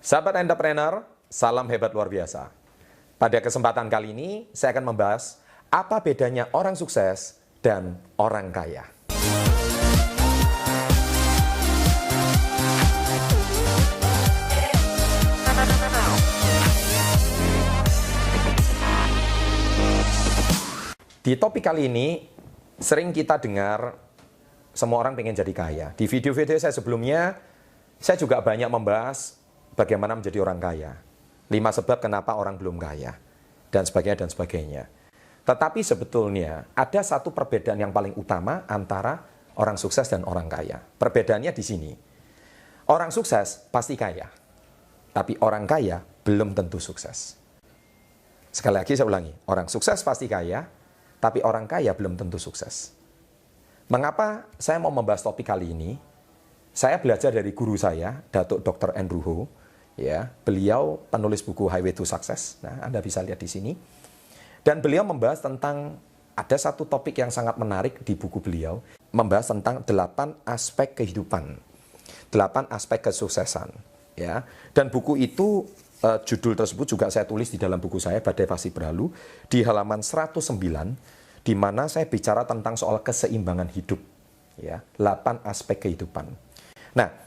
Sahabat entrepreneur, salam hebat luar biasa. Pada kesempatan kali ini, saya akan membahas apa bedanya orang sukses dan orang kaya. Di topik kali ini, sering kita dengar semua orang pengen jadi kaya. Di video-video saya sebelumnya, saya juga banyak membahas bagaimana menjadi orang kaya. 5 sebab kenapa orang belum kaya. Dan sebagainya, dan sebagainya. Tetapi sebetulnya ada satu perbedaan yang paling utama antara orang sukses dan orang kaya. Perbedaannya di sini. Orang sukses pasti kaya. Tapi orang kaya belum tentu sukses. Sekali lagi saya ulangi. Orang sukses pasti kaya, tapi orang kaya belum tentu sukses. Mengapa saya mau membahas topik kali ini? Saya belajar dari guru saya, Datuk Dr. Andrew Ho. Ya, beliau penulis buku Highway to Success. Nah, Anda bisa lihat di sini. Dan beliau membahas tentang, ada satu topik yang sangat menarik di buku beliau, membahas tentang 8 aspek kehidupan, 8 aspek kesuksesan. Ya, dan buku itu, judul tersebut juga saya tulis di dalam buku saya, Badai Pasti Berlalu, di halaman 109, di mana saya bicara tentang soal keseimbangan hidup. Ya, 8 aspek kehidupan. Nah,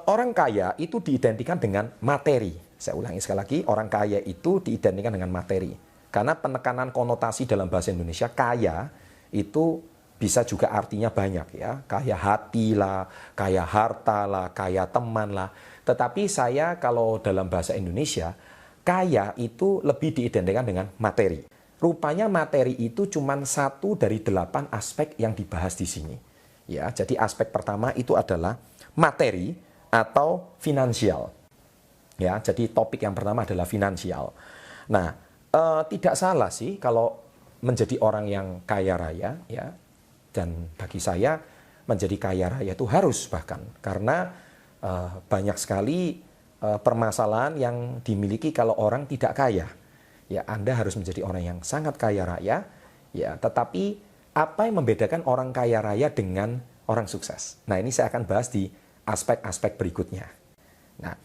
orang kaya itu diidentikan dengan materi. Saya ulangi sekali lagi, orang kaya itu diidentikan dengan materi. Karena penekanan konotasi dalam bahasa Indonesia, kaya itu bisa juga artinya banyak ya. Kaya hati lah, kaya harta lah, kaya teman lah. Tetapi saya kalau dalam bahasa Indonesia, kaya itu lebih diidentikan dengan materi. Rupanya materi itu cuma 1 dari 8 aspek yang dibahas di sini. Ya, jadi aspek pertama itu adalah materi atau finansial. Ya, jadi topik yang pertama adalah finansial. Nah, tidak salah sih kalau menjadi orang yang kaya raya, ya. Dan bagi saya menjadi kaya raya itu harus bahkan karena banyak sekali permasalahan yang dimiliki kalau orang tidak kaya. Ya, Anda harus menjadi orang yang sangat kaya raya, ya. Tetapi apa yang membedakan orang kaya raya dengan orang sukses? Nah, ini saya akan bahas di aspek-aspek berikutnya. Nah,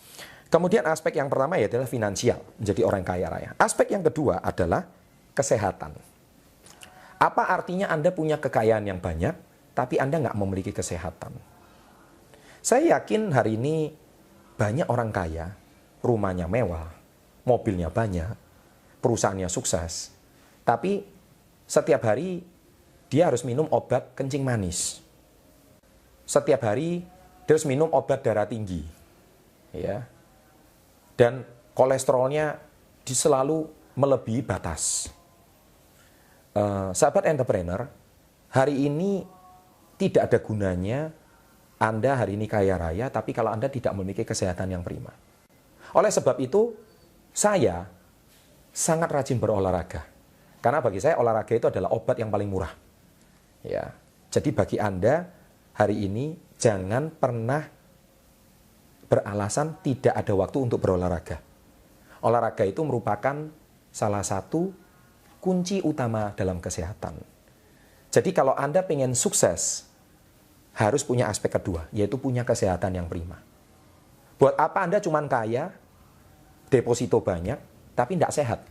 kemudian aspek yang pertama adalah finansial, menjadi orang kaya raya. Aspek yang kedua adalah kesehatan. Apa artinya Anda punya kekayaan yang banyak, tapi Anda nggak memiliki kesehatan? Saya yakin hari ini banyak orang kaya, rumahnya mewah, mobilnya banyak, perusahaannya sukses, tapi setiap hari dia harus minum obat kencing manis. Setiap hari dia harus minum obat darah tinggi. Ya. Dan kolesterolnya selalu melebihi batas. Sahabat entrepreneur, hari ini tidak ada gunanya Anda hari ini kaya raya, tapi kalau Anda tidak memiliki kesehatan yang prima. Oleh sebab itu, saya sangat rajin berolahraga. Karena bagi saya olahraga itu adalah obat yang paling murah. Ya, jadi bagi Anda hari ini jangan pernah beralasan tidak ada waktu untuk berolahraga. Olahraga itu merupakan salah satu kunci utama dalam kesehatan. Jadi kalau Anda pengen sukses, harus punya aspek kedua, yaitu punya kesehatan yang prima. Buat apa Anda cuma kaya, deposito banyak, tapi tidak sehat?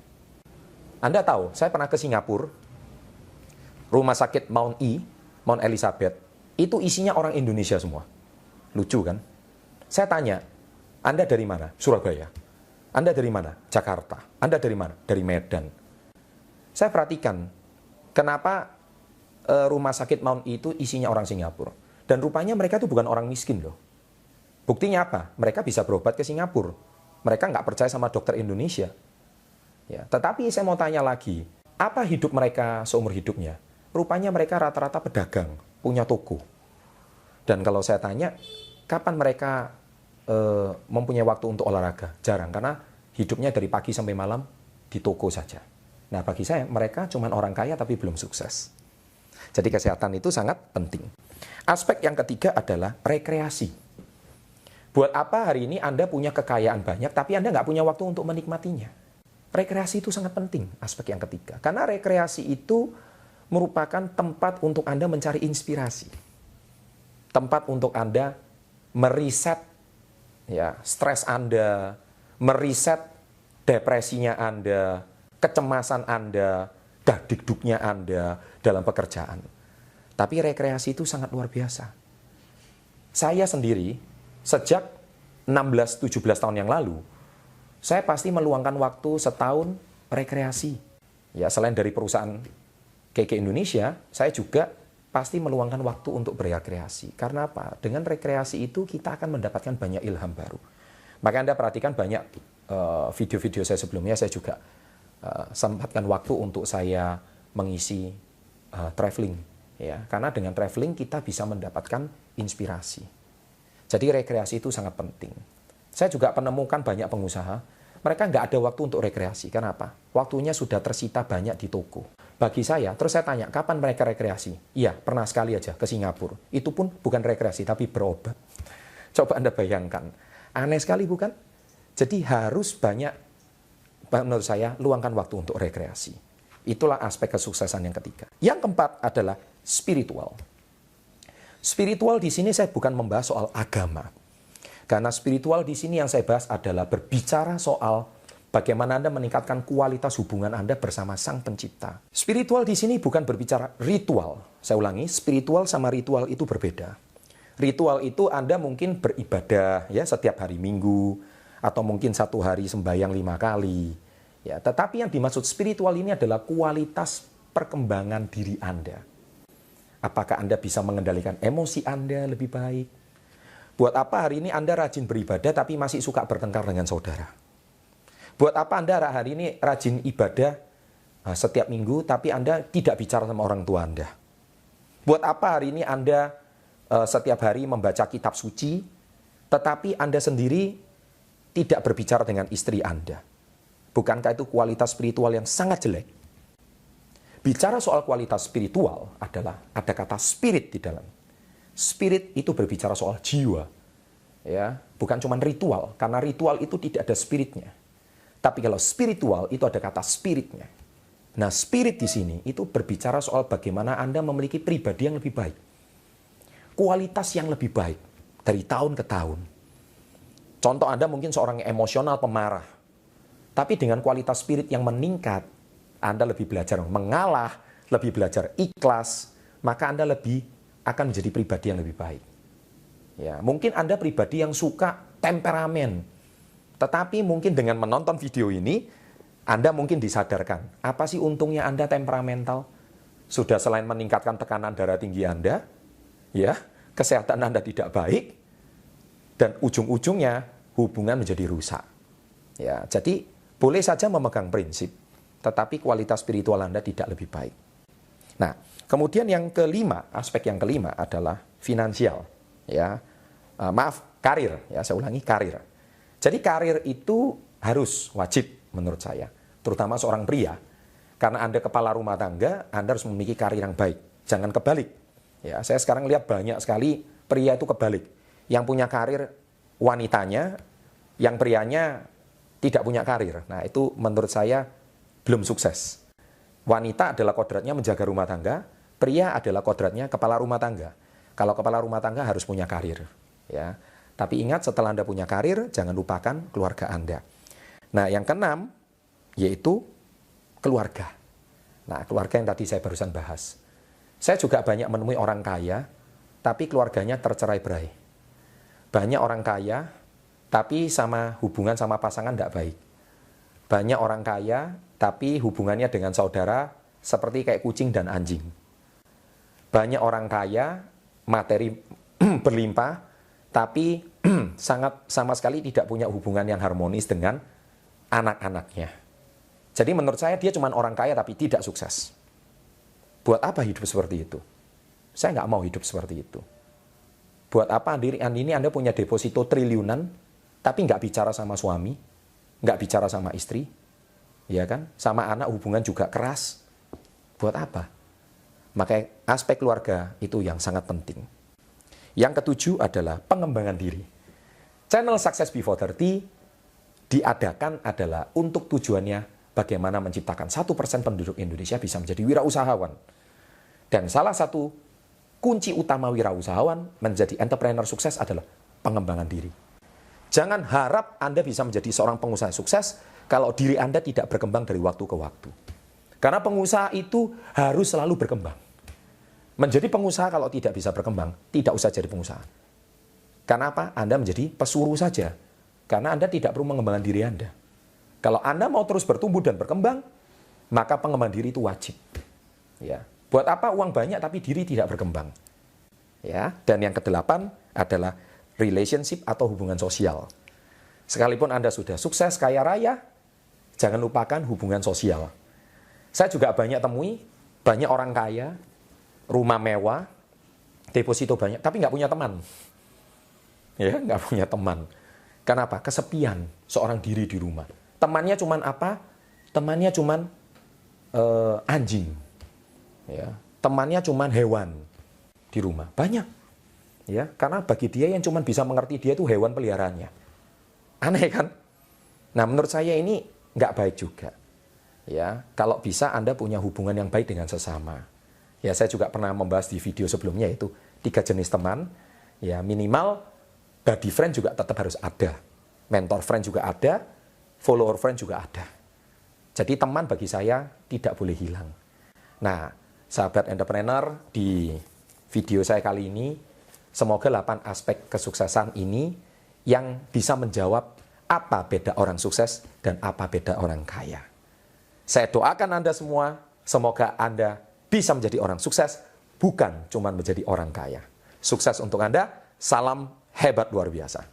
Anda tahu, saya pernah ke Singapura, rumah sakit Mount Elizabeth, itu isinya orang Indonesia semua. Lucu kan? Saya tanya, Anda dari mana? Surabaya. Anda dari mana? Jakarta. Anda dari mana? Dari Medan. Saya perhatikan, kenapa rumah sakit Mount itu isinya orang Singapura. Dan rupanya mereka itu bukan orang miskin loh. Buktinya apa? Mereka bisa berobat ke Singapura. Mereka nggak percaya sama dokter Indonesia. Ya, tetapi saya mau tanya lagi, apa hidup mereka seumur hidupnya? Rupanya mereka rata-rata pedagang, punya toko. Dan kalau saya tanya, kapan mereka mempunyai waktu untuk olahraga? Jarang, karena hidupnya dari pagi sampai malam di toko saja. Nah, bagi saya, mereka cuma orang kaya tapi belum sukses. Jadi kesehatan itu sangat penting. Aspek yang ketiga adalah rekreasi. Buat apa hari ini Anda punya kekayaan banyak, tapi Anda nggak punya waktu untuk menikmatinya? Rekreasi itu sangat penting, aspek yang ketiga. Karena rekreasi itu merupakan tempat untuk Anda mencari inspirasi. Tempat untuk Anda meriset ya, stres Anda, meriset depresinya Anda, kecemasan Anda, dagdikduknya Anda dalam pekerjaan. Tapi rekreasi itu sangat luar biasa. Saya sendiri, sejak 16-17 tahun yang lalu, saya pasti meluangkan waktu setahun rekreasi. Ya, selain dari perusahaan KK Indonesia, saya juga pasti meluangkan waktu untuk berekreasi. Karena apa? Dengan rekreasi itu kita akan mendapatkan banyak ilham baru. Maka Anda perhatikan banyak video-video saya sebelumnya, saya juga sempatkan waktu untuk saya mengisi traveling. Ya, karena dengan traveling kita bisa mendapatkan inspirasi. Jadi rekreasi itu sangat penting. Saya juga menemukan banyak pengusaha, mereka nggak ada waktu untuk rekreasi. Kenapa? Waktunya sudah tersita banyak di toko. Bagi saya, terus saya tanya, kapan mereka rekreasi? Iya, pernah sekali aja ke Singapura. Itu pun bukan rekreasi, tapi berobat. Coba Anda bayangkan. Aneh sekali bukan? Jadi harus banyak, menurut saya, luangkan waktu untuk rekreasi. Itulah aspek kesuksesan yang ketiga. Yang keempat adalah spiritual. Spiritual di sini saya bukan membahas soal agama. Karena spiritual di sini yang saya bahas adalah berbicara soal bagaimana Anda meningkatkan kualitas hubungan Anda bersama Sang Pencipta. Spiritual di sini bukan berbicara ritual. Saya ulangi, spiritual sama ritual itu berbeda. Ritual itu Anda mungkin beribadah ya setiap hari Minggu, atau mungkin satu hari sembahyang 5 kali. Ya, tetapi yang dimaksud spiritual ini adalah kualitas perkembangan diri Anda. Apakah Anda bisa mengendalikan emosi Anda lebih baik? Buat apa hari ini Anda rajin beribadah tapi masih suka bertengkar dengan saudara? Buat apa Anda hari ini rajin ibadah setiap minggu tapi Anda tidak bicara sama orang tua Anda? Buat apa hari ini Anda setiap hari membaca kitab suci tetapi Anda sendiri tidak berbicara dengan istri Anda? Bukankah itu kualitas spiritual yang sangat jelek? Bicara soal kualitas spiritual adalah ada kata spirit di dalam. Spirit itu berbicara soal jiwa. Ya, bukan cuma ritual, karena ritual itu tidak ada spiritnya. Tapi kalau spiritual itu ada kata spiritnya. Nah, spirit di sini itu berbicara soal bagaimana Anda memiliki pribadi yang lebih baik. Kualitas yang lebih baik dari tahun ke tahun. Contoh Anda mungkin seorang yang emosional, pemarah. Tapi dengan kualitas spirit yang meningkat, Anda lebih belajar mengalah, lebih belajar ikhlas, maka Anda lebih akan menjadi pribadi yang lebih baik. Ya, mungkin Anda pribadi yang suka temperamen. Tetapi mungkin dengan menonton video ini, Anda mungkin disadarkan, apa sih untungnya Anda temperamental? Sudah selain meningkatkan tekanan darah tinggi Anda, ya, kesehatan Anda tidak baik, dan ujung-ujungnya hubungan menjadi rusak. Ya, jadi boleh saja memegang prinsip, tetapi kualitas spiritual Anda tidak lebih baik. Nah, kemudian yang kelima, aspek yang kelima adalah finansial. Ya, karir. Ya, saya ulangi, karir. Jadi karir itu harus wajib menurut saya, terutama seorang pria. Karena Anda kepala rumah tangga, Anda harus memiliki karir yang baik. Jangan kebalik. Ya, saya sekarang lihat banyak sekali pria itu kebalik. Yang punya karir wanitanya, yang prianya tidak punya karir. Nah, itu menurut saya belum sukses. Wanita adalah kodratnya menjaga rumah tangga, pria adalah kodratnya kepala rumah tangga. Kalau kepala rumah tangga harus punya karir. Ya. Tapi ingat, setelah Anda punya karir, jangan lupakan keluarga Anda. Nah, yang keenam, yaitu keluarga. Nah, keluarga yang tadi saya barusan bahas. Saya juga banyak menemui orang kaya, tapi keluarganya tercerai-berai. Banyak orang kaya, tapi hubungan sama pasangan tidak baik. Banyak orang kaya, tapi hubungannya dengan saudara seperti kayak kucing dan anjing. Banyak orang kaya, materi berlimpah, tapi sama sekali tidak punya hubungan yang harmonis dengan anak-anaknya. Jadi menurut saya dia cuma orang kaya tapi tidak sukses. Buat apa hidup seperti itu? Saya nggak mau hidup seperti itu. Buat apa ini Anda punya deposito triliunan, tapi nggak bicara sama suami, nggak bicara sama istri, ya kan? Sama anak hubungan juga keras. Buat apa? Maka aspek keluarga itu yang sangat penting. Yang ketujuh adalah pengembangan diri. Channel Success Before 30 diadakan adalah untuk tujuannya bagaimana menciptakan 1% penduduk Indonesia bisa menjadi wirausahawan. Dan salah satu kunci utama wirausahawan menjadi entrepreneur sukses adalah pengembangan diri. Jangan harap Anda bisa menjadi seorang pengusaha sukses kalau diri Anda tidak berkembang dari waktu ke waktu. Karena pengusaha itu harus selalu berkembang. Menjadi pengusaha kalau tidak bisa berkembang, tidak usah jadi pengusaha. Karena apa? Anda menjadi pesuruh saja. Karena Anda tidak perlu mengembangkan diri Anda. Kalau Anda mau terus bertumbuh dan berkembang, maka pengembangan diri itu wajib. Ya. Buat apa uang banyak tapi diri tidak berkembang? Ya. Dan yang kedelapan adalah relationship atau hubungan sosial. Sekalipun Anda sudah sukses, kaya raya, jangan lupakan hubungan sosial. Saya juga banyak temui, banyak orang kaya, rumah mewah, deposito banyak, tapi nggak punya teman. Ya, nggak punya teman. Kenapa? Kesepian seorang diri di rumah. Temannya cuman apa? Temannya cuman anjing. Ya, temannya cuman hewan di rumah. Banyak. Ya, karena bagi dia yang cuma bisa mengerti dia itu hewan peliharaannya. Aneh kan? Nah, menurut saya ini nggak baik juga. Ya, kalau bisa Anda punya hubungan yang baik dengan sesama. Ya, saya juga pernah membahas di video sebelumnya itu 3 jenis teman. Ya, minimal body friend juga tetap harus ada. Mentor friend juga ada, follower friend juga ada. Jadi teman bagi saya tidak boleh hilang. Nah, sahabat entrepreneur, di video saya kali ini semoga 8 aspek kesuksesan ini yang bisa menjawab apa beda orang sukses dan apa beda orang kaya. Saya doakan Anda semua, semoga Anda bisa menjadi orang sukses, bukan cuma menjadi orang kaya. Sukses untuk Anda, salam hebat luar biasa.